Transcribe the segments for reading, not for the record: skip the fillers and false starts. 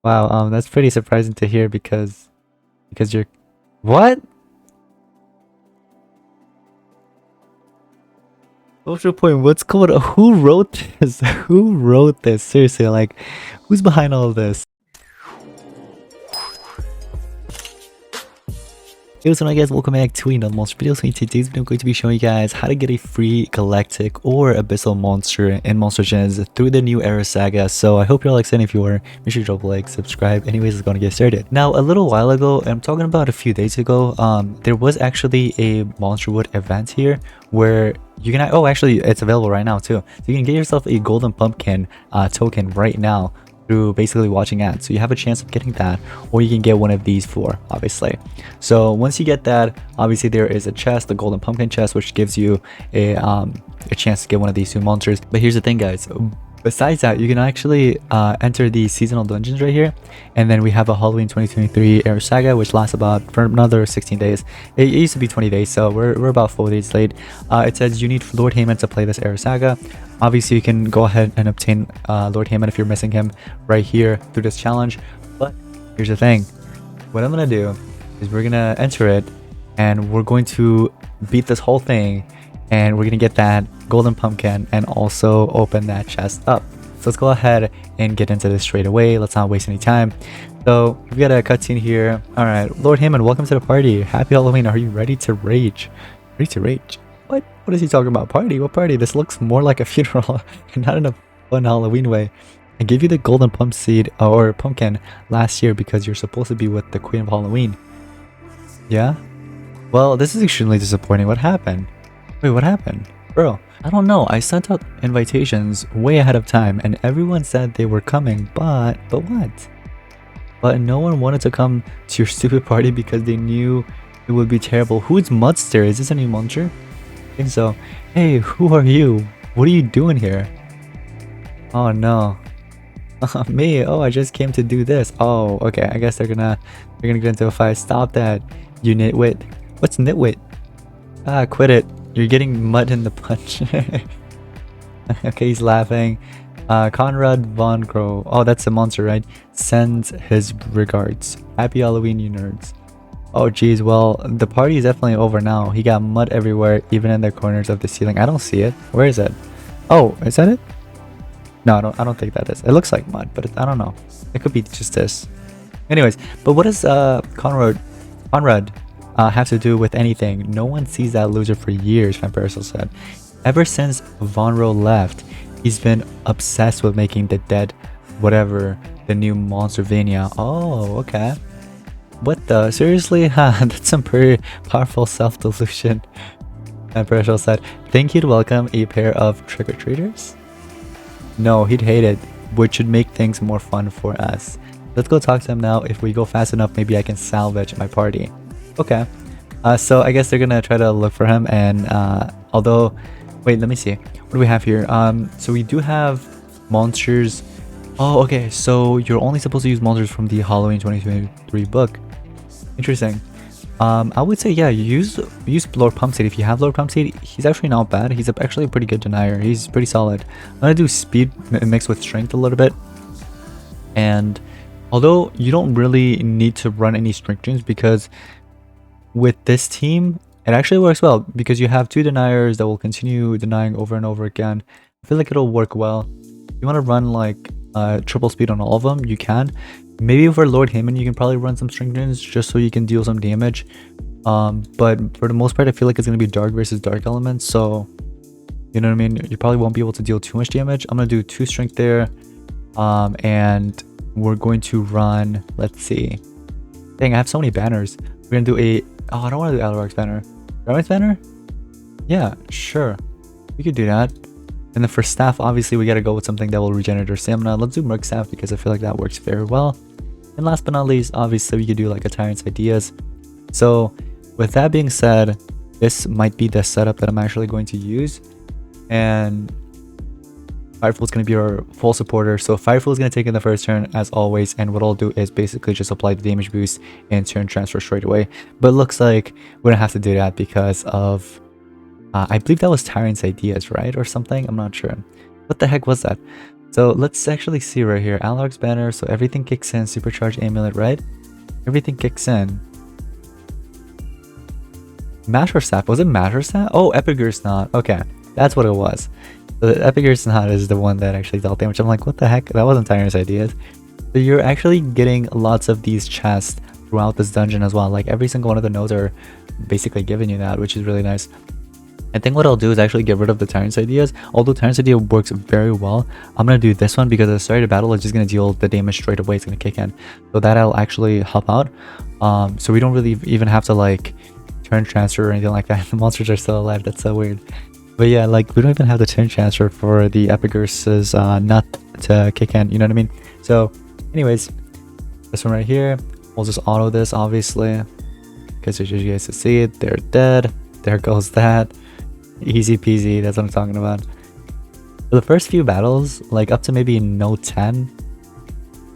Wow, that's pretty surprising to hear because you're what? Social point, what's going on? Who wrote this? Who wrote this? Seriously, like who's behind all of this? Hey, what's up guys, welcome back to another monster video. So in today's video I'm going to be showing you guys how to get a free galactic or abyssal monster in Monster Gens through the new era saga. So I hope you're all excited. If you are, make sure to drop a like, subscribe. Anyways, let's go and get started. Now a little while ago, I'm talking about a few days ago, there was actually a monster wood event here where you can, oh actually it's available right now too. So you can get yourself a golden pumpkin token right now through basically watching ads. So you have a chance of getting that, or you can get one of these four, obviously. So once you get that, obviously there is a chest, the golden pumpkin chest, which gives you a chance to get one of these two monsters. But here's the thing, guys. Besides that, you can actually enter the seasonal dungeons right here, and then we have a Halloween 2023 Era Saga, which lasts about for another 16 days. It used to be 20 days, so we're about 4 days late. It says you need Lord Heyman to play this Era Saga. Obviously, you can go ahead and obtain Lord Heyman if you're missing him right here through this challenge. But here's the thing: what I'm gonna do is we're gonna enter it, and we're going to beat this whole thing, and we're gonna get that golden pumpkin and also open that chest up. So let's go ahead and get into this straight away. Let's not waste any time. So we got a cutscene here. All right, Lord Heyman, welcome to the party. Happy Halloween. Are you ready to rage? Ready to rage? What is he talking about? Party? What party? This looks more like a funeral and not in a fun Halloween way. I gave you the golden pump seed or pumpkin last year because you're supposed to be with the Queen of Halloween. Yeah? Well, this is extremely disappointing. What happened? Wait, what happened? Bro, I don't know. I sent out invitations way ahead of time and everyone said they were coming, but what? But no one wanted to come to your stupid party because they knew it would be terrible. Who's Mudster? Is this a new monster? I think so. Hey, who are you? What are you doing here? Oh no. Me? Oh, I just came to do this. Oh, okay. I guess they're gonna get into a fight. Stop that, you nitwit. What's nitwit? Ah, quit it. You're getting mud in the punch. Okay, he's laughing. Conrad von Groh. Oh, that's a monster, right? Sends his regards. Happy Halloween, you nerds. Oh, geez. Well, the party is definitely over now. He got mud everywhere, even in the corners of the ceiling. I don't see it. Where is it? Oh, is that it? No, I don't think that is. It looks like mud, but I don't know. It could be just this. Anyways, but what does Conrad have to do with anything? No one sees that loser for years, Van Persel said. Ever since Vonro left, he's been obsessed with making the dead whatever the new Monstervania. Oh, okay. What the? Seriously? Huh, that's some pretty powerful self-delusion. Van Persel said, think he'd welcome a pair of trick-or-treaters? No, he'd hate it, which should make things more fun for us. Let's go talk to him now. If we go fast enough, maybe I can salvage my party. Okay. So I guess they're gonna try to look for him, and although, wait, let me see. What do we have here? So we do have monsters. Oh, okay. So you're only supposed to use monsters from the Halloween 2023 book. Interesting. I would say yeah, use Lord Pumpseed. If you have Lord Pumpseed, he's actually not bad. He's actually a pretty good denier. He's pretty solid. I'm gonna do speed mixed with strength a little bit, and although you don't really need to run any strength dreams because with this team it actually works well because you have two deniers that will continue denying over and over again. I feel like it'll work well. You want to run like triple speed on all of them, you can. Maybe for Lord Heyman you can probably run some string dreams just so you can deal some damage, but for the most part I feel like it's going to be dark versus dark elements, so you know what I mean, you probably won't be able to deal too much damage. I'm going to do 2 strength there, and we're going to run, let's see, dang, I have so many banners. We're going to do a, oh, I don't want to do Alarok's banner. Alarok's banner? Yeah, sure, we could do that. And then for staff, obviously we got to go with something that will regenerate our stamina. Let's do Merc staff because I feel like that works very well. And last but not least, obviously we could do like a Tyrant's Ideas. So with that being said, this might be the setup that I'm actually going to use, and Fireful is going to be our full supporter. So Fireful is going to take in the first turn as always, and what I'll do is basically just apply the damage boost and turn transfer straight away. But it looks like we don't have to do that because of I believe that was Tyrant's Ideas, right? Or something? I'm not sure. What the heck was that? So let's actually see right here. Analog's banner, so everything kicks in. Supercharged amulet, right? Everything kicks in. Masher Sap. Was it Masher Sap? Oh, Epicurus Knot. Okay, that's what it was. So the Epicurus Knot is the one that actually dealt damage. I'm like, what the heck? That wasn't Tyrant's idea. So you're actually getting lots of these chests throughout this dungeon as well. Like every single one of the nodes are basically giving you that, which is really nice. I think what I'll do is actually get rid of the Tyrant's ideas. Although Tyrant's idea works very well, I'm going to do this one because at the start of the battle, it's just going to deal the damage straight away. It's going to kick in. So that'll actually help out. So we don't really even have to like turn transfer or anything like that. The monsters are still alive. That's so weird. But yeah, like we don't even have the turn transfer for the Epicurus's nut to kick in. You know what I mean? So anyways, this one right here, we'll just auto this obviously. Because as you guys can see it, they're dead. There goes that. Easy peasy, that's what I'm talking about. For the first few battles, like up to maybe node 10,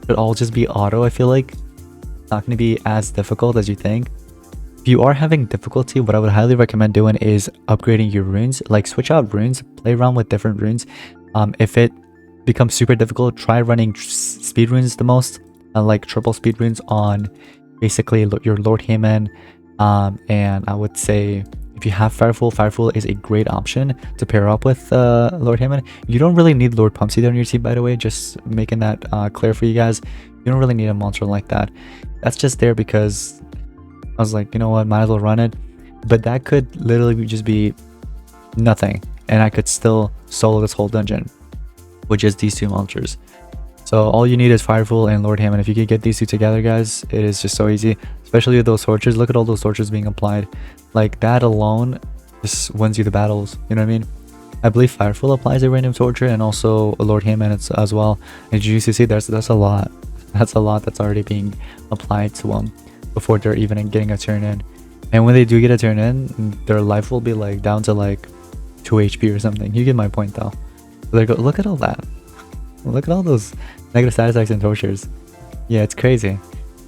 it'll all just be auto. I feel like it's not going to be as difficult as you think. If you are having difficulty, what I would highly recommend doing is upgrading your runes. Like switch out runes, play around with different runes. If it becomes super difficult, try running speed runes the most, like triple speed runes on basically your Lord Haman. And I would say if you have Fireful is a great option to pair up with Lord Haman. You don't really need Lord Pumpseed on your team, by the way, just making that clear for you guys. You don't really need a monster like that. That's just there because I was like, you know what, might as well run it. But that could literally just be nothing, and I could still solo this whole dungeon with just these two monsters. So all you need is Fireful and Lord Hammond. If you can get these two together, guys, it is just so easy. Especially with those torches. Look at all those torches being applied. Like that alone just wins you the battles. You know what I mean? I believe Fireful applies a random torture and also Lord Hammond as well. And you see, that's a lot. That's a lot that's already being applied to them before they're even getting a turn in. And when they do get a turn in, their life will be like down to like 2 HP or something. You get my point though. So there go. Look at all that. Look at all those negative side effects and tortures. Yeah, it's crazy.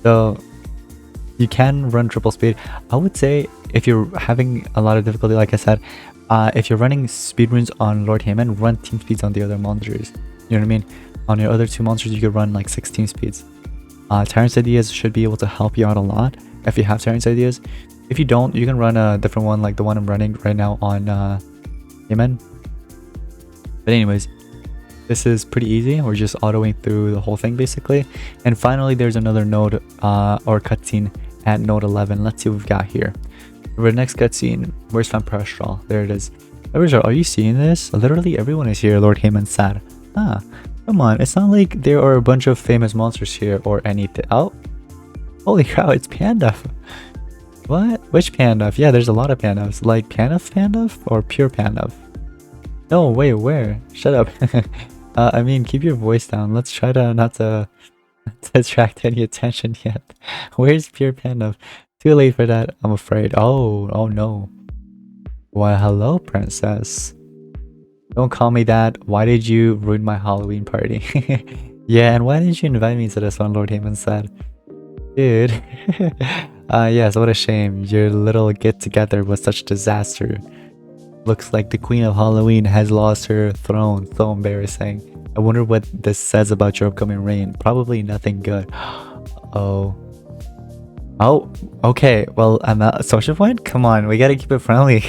So you can run triple speed. I would say if you're having a lot of difficulty, like I said, if you're running speed runes on Lord Hammond, run team speeds on the other monsters. You know what I mean? On your other two monsters, you could run like 6 team speeds. Tyrant's Ideas should be able to help you out a lot if you have Tyrant's Ideas. If you don't, you can run a different one like the one I'm running right now on Hammond. But anyways, this is pretty easy. We're just autoing through the whole thing basically. And finally, there's another node or cutscene at node 11. Let's see what we've got here. For the next cutscene, where's Vampirestral? There it is. Are you seeing this? Literally everyone is here. Lord Hammond sad. Ah, come on. It's not like there are a bunch of famous monsters here or anything. Oh, holy cow, it's Panduf. What? Which Panduf? Yeah, there's a lot of Pandufs. Like Panduf or pure Panduf? No, wait, where? Shut up. I mean, keep your voice down. Let's try to not to attract any attention yet. Where's pure Panduf? Too late for that, I'm afraid. Oh no. Why, hello, princess. Don't call me that. Why did you ruin my Halloween party? Yeah, and why didn't you invite me to this one, Lord Hammond said. Dude. Yes, what a shame. Your little get-together was such a disaster. Looks like the Queen of Halloween has lost her throne. So embarrassing. I wonder what this says about your upcoming reign. Probably nothing good. Oh, okay. Well, I'm not social point. Come on, we gotta keep it friendly.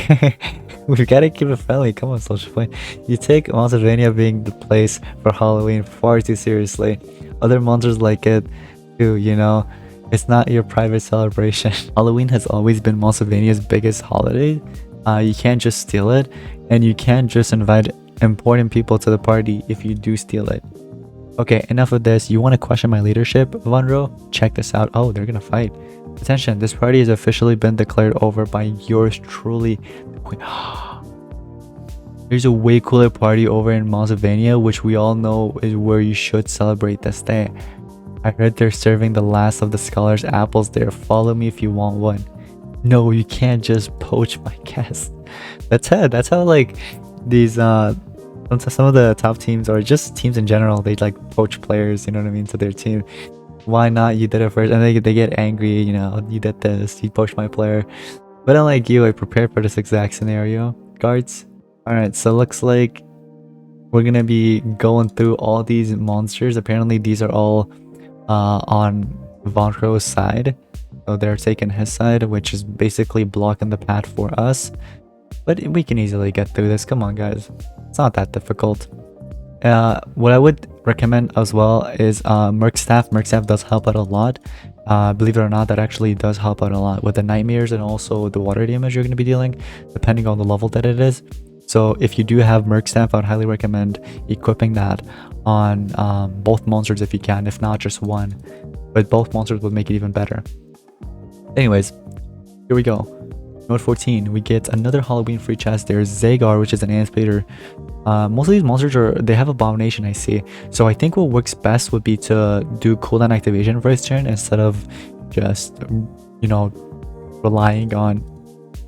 We gotta keep it friendly. Come on, social point. You take Monstervania being the place for Halloween far too seriously. Other monsters like it too, you know. It's not your private celebration. Halloween has always been Monstervania's biggest holiday. You can't just steal it, and you can't just invite important people to the party if you do steal it. Okay, enough of this. You want to question my leadership, Vonro? Check this out. Oh, they're gonna fight. Attention, this party has officially been declared over by yours truly, the Queen. There's a way cooler party over in Monstervania, which we all know is where you should celebrate this day. I heard they're serving the last of the Scholar's apples there. Follow me if you want one. No, you can't just poach my guest. That's how like these some of the top teams or just teams in general, they like poach players, you know what I mean, to their team. Why not? You did it first, and they get angry, you know, you did this, you poached my player. But unlike you, I prepared for this exact scenario. Guards. Alright, so looks like we're gonna be going through all these monsters. Apparently these are all on Von Crow's side, so they're taking his side, which is basically blocking the path for us, but we can easily get through this. Come on guys, it's not that difficult. What I would recommend as well is Merc Staff. Merc Staff does help out a lot. Believe it or not, that actually does help out a lot with the nightmares and also the water damage you're going to be dealing, depending on the level that it is. So if you do have Merc Staff, I would highly recommend equipping that on both monsters if you can, if not just one. But both monsters would make it even better. Anyways, here we go. Note 14, we get another Halloween free chest. There's Zagar, which is an anticipator. Most of these monsters they have Abomination, I see. So I think what works best would be to do cooldown activation for his turn instead of just, you know, relying on,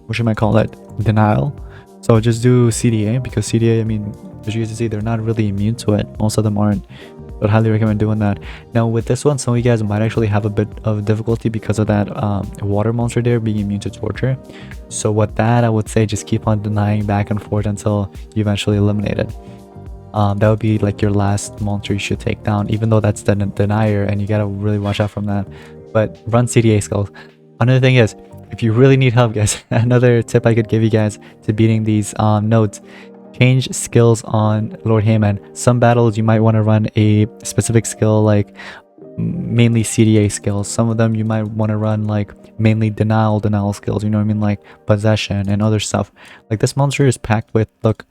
what should I call it, denial. So just do CDA, because CDA, I mean, as you can see, they're not really immune to it. Most of them aren't. But highly recommend doing that. Now with this one, some of you guys might actually have a bit of difficulty because of that water monster there being immune to torture. So with that, I would say just keep on denying back and forth until you eventually eliminate it. That would be like your last monster you should take down, even though that's the denier and you gotta really watch out from that. But run CDA skills. Another thing is, if you really need help guys, another tip I could give you guys to beating these nodes, change skills on Lord Hammond. Some battles you might want to run a specific skill, like mainly CDA skills. Some of them you might want to run like mainly denial skills, you know what I mean, like possession and other stuff. Like this monster is packed with, look,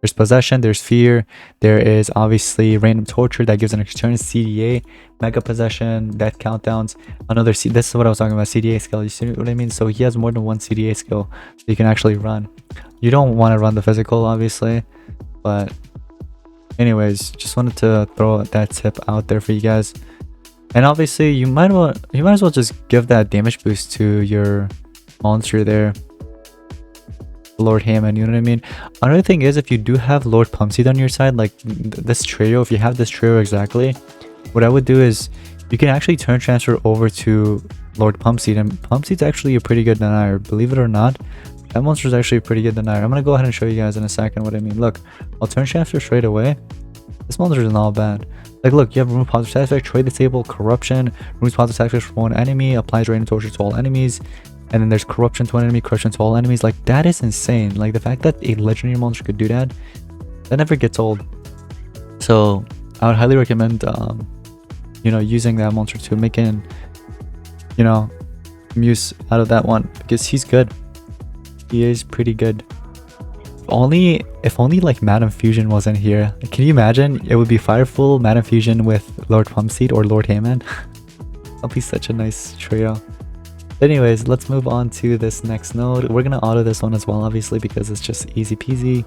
there's possession, there's fear, there is obviously random torture that gives an extra turn, CDA, mega possession, death countdowns, another this is what I was talking about, CDA skill. You see what I mean? So he has more than one CDA skill so you can actually run. You don't want to run the physical obviously, but anyways, just wanted to throw that tip out there for you guys. And obviously you might as well just give that damage boost to your monster there, Lord Hammond, you know what I mean? Another thing is, if you do have Lord Pumpseed on your side, like this trio, if you have this trio exactly, what I would do is you can actually turn transfer over to Lord Pumpseed, and Pumpseed's actually a pretty good denier, believe it or not. That monster is actually a pretty good denier. I'm gonna go ahead and show you guys in a second what I mean. Look, I'll turn transfer straight away. This monster is not bad. Like look, you have remove positive side effect, trade disable, corruption, removes positive side effects from one enemy, applies random torture to all enemies, and then there's corruption to one enemy, corruption to all enemies. Like that is insane. Like the fact that a legendary monster could do that, that never gets old. So I would highly recommend you know, using that monster to make an, you know, use out of that one, because he's good. He is pretty good. If only like Madam Fusion wasn't here. Can you imagine? It would be Fireful, Madam Fusion with Lord Pumpseed or Lord Hammond. That'll be such a nice trio. But anyways, let's move on to this next node. We're gonna auto this one as well, obviously, because it's just easy peasy.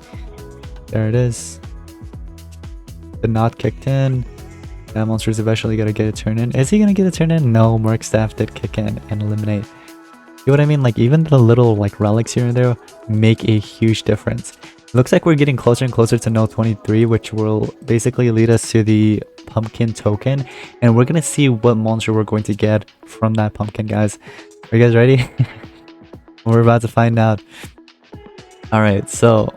There it is. The knot kicked in. That monster's eventually gonna get a turn in. Is he gonna get a turn in? No, Merc Staff did kick in and eliminate. You know what I mean? Like even the little like relics here and there make a huge difference. It looks like we're getting closer and closer to node 23, which will basically lead us to the pumpkin token, and we're gonna see what monster we're going to get from that pumpkin, guys. Are you guys ready? We're about to find out. All right, so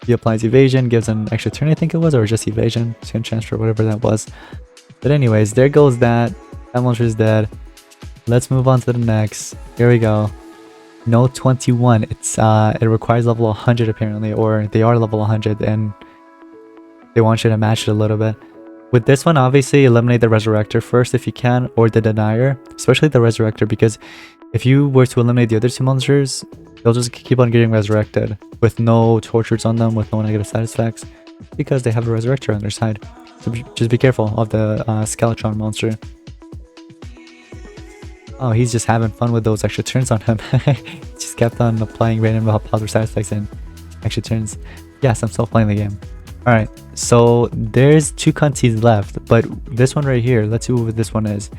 he applies evasion, gives an extra turn, I think it was, or just evasion, skin transfer, whatever that was. But anyways, there goes that. That monster is dead. Let's move on to the next. Here we go. Node 21. It's it requires level 100 apparently, or they are level 100 and they want you to match it a little bit. With this one, obviously eliminate the Resurrector first if you can, or the Denier, especially the Resurrector, because if you were to eliminate the other two monsters, they'll just keep on getting resurrected with no tortures on them, with no negative side effects, because they have a Resurrector on their side. So just be careful of the Skeletron monster. Oh, he's just having fun with those extra turns on him. Just kept on applying random positive side effects and extra turns. Yes, I'm still playing the game. Alright, so there's 2 cunties left, but this one right here, let's see what this one is.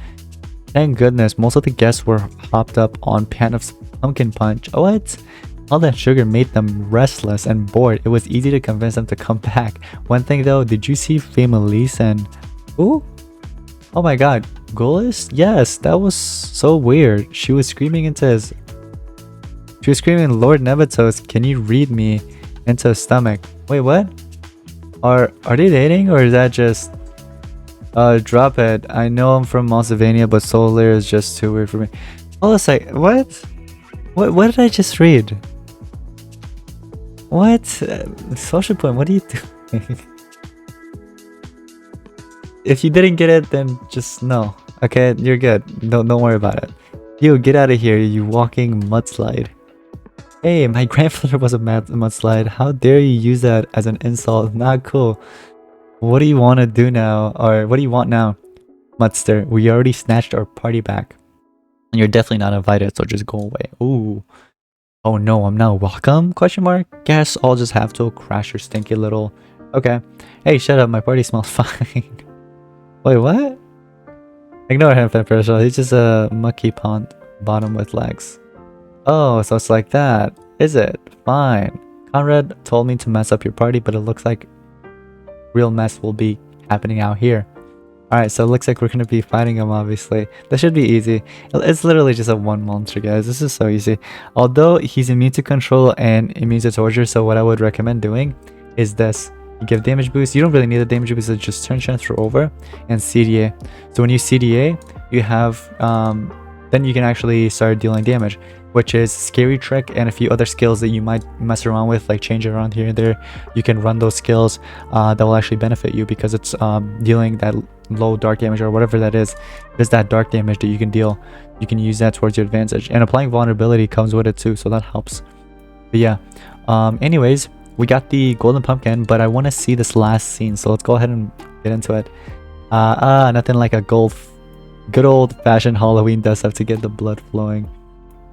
Thank goodness, most of the guests were hopped up on Panof's Pumpkin Punch. What? All that sugar made them restless and bored. It was easy to convince them to come back. One thing though, did you see Fame Elise and... Ooh? Oh my god, Golis? Yes, that was so weird. She was screaming into his... Lord Nevatos, can you read me? Into his stomach. Wait, what? Are they dating, or is that just drop it? I know I'm from Pennsylvania, but Soul Layer is just too weird for me. Hold a sec. What did I just read? What? Social point, what are you doing? If you didn't get it, then just no. Okay, you're good. Don't worry about it. You get out of here, you walking mudslide. Hey, my grandfather was a mudslide. How dare you use that as an insult? Not cool. What do you want to do now? Or what do you want now? Mudster, we already snatched our party back. And you're definitely not invited, so just go away. Ooh. Oh no, I'm not welcome? Question mark? Guess I'll just have to crash your stinky little... Okay. Hey, shut up, my party smells fine. Wait, what? Ignore him, Pepper. He's just a mucky pond bottom with legs. Oh, so it's like that. Is it? Fine. Conrad told me to mess up your party, but it looks like real mess will be happening out here. Alright, so it looks like we're gonna be fighting him, obviously. That should be easy. It's literally just a one monster, guys. This is so easy. Although he's immune to control and immune to torture, so what I would recommend doing is this. You give damage boost. You don't really need a damage boost, so just turn transfer over and CDA. So when you CDA, you have then you can actually start dealing damage, which is Scary Trick and a few other skills that you might mess around with, like change it around here and there. You can run those skills that will actually benefit you, because it's dealing that low dark damage or whatever that is. There's that dark damage that you can deal. You can use that towards your advantage, and applying vulnerability comes with it too, so that helps. But yeah, anyways, we got the golden pumpkin, but I want to see this last scene, so let's go ahead and get into it. Nothing like a good old-fashioned Halloween dust up to get the blood flowing.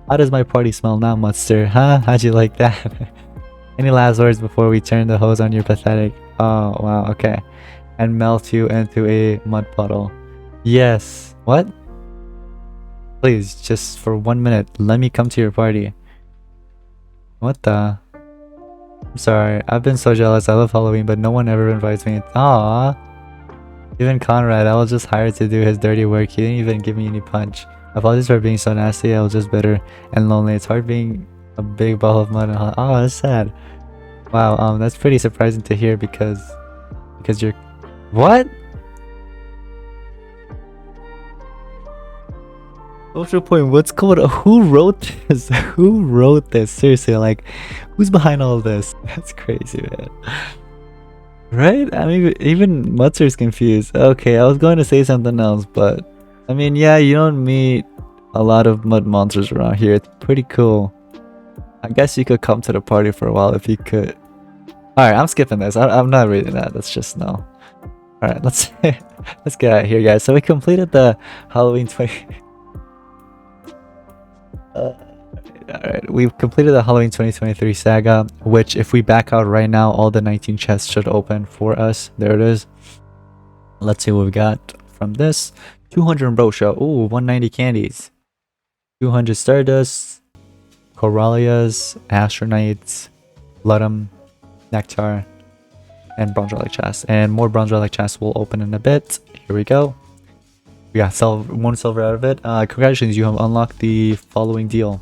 How does my party smell now, Mudster? Huh? How'd you like that? Any last words before we turn the hose on your pathetic? Oh, wow, okay. And melt you into a mud puddle. Yes. What? Please, just for 1 minute, let me come to your party. What the? I'm sorry, I've been so jealous. I love Halloween, but no one ever invites me. Aww. Even Conrad, I was just hired to do his dirty work. He didn't even give me any punch. Apologies for being so nasty. I was just bitter and lonely. It's hard being a big ball of mud and oh, that's sad. Wow, that's pretty surprising to hear because you're... What? Social point, what's going on? Who wrote this? Who wrote this? Seriously, like, who's behind all of this? That's crazy, man. Right? I mean, even Mutser's confused. Okay, I was going to say something else, but... I mean, yeah, you don't meet a lot of mud monsters around here. It's pretty cool. I guess you could come to the party for a while if you could. Alright, I'm skipping this. I'm not reading that. That's just no. Alright, let's get out of here, guys. So we completed the Halloween 20... Alright, we've completed the Halloween 2023 saga, which if we back out right now, all the 19 chests should open for us. There it is. Let's see what we got from this. 200 brochure. Ooh, 190 candies. 200 stardust. Corallias, Astronites, Bloodum, Nectar, and Bronze Relic chests. And more Bronze Relic chests will open in a bit. Here we go. We got one silver out of it. Congratulations, you have unlocked the following deal.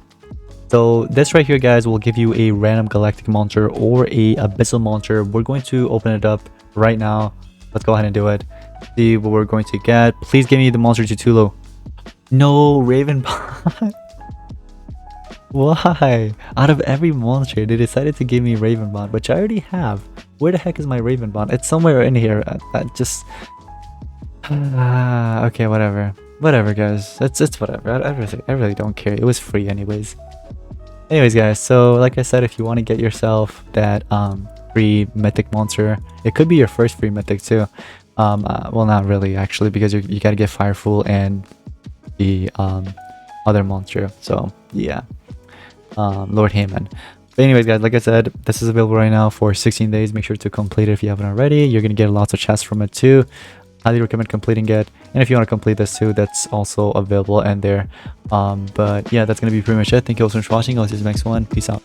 So this right here, guys, will give you a random galactic monster or a abyssal monster. We're going to open it up right now. Let's go ahead and do it. See what we're going to get. Please give me the monster Tutulo. No, Ravenbot. Why? Out of every monster, they decided to give me Ravenbot, which I already have. Where the heck is my Ravenbot? It's somewhere in here. Just... okay, whatever. Whatever, guys. It's whatever. I really don't care. It was free anyways. Anyways, guys, so like I said, if you want to get yourself that free mythic monster, it could be your first free mythic too. Well, not really actually, because you gotta get Fireful and the other monster. So yeah, Lord Heyman. But anyways, guys, like I said, this is available right now for 16 days. Make sure to complete it if you haven't already. You're gonna get lots of chests from it too. Highly recommend completing it. And if you want to complete this too, that's also available in there. But yeah, that's gonna be pretty much it. Thank you all so much for watching. I'll see you in the next one. Peace out.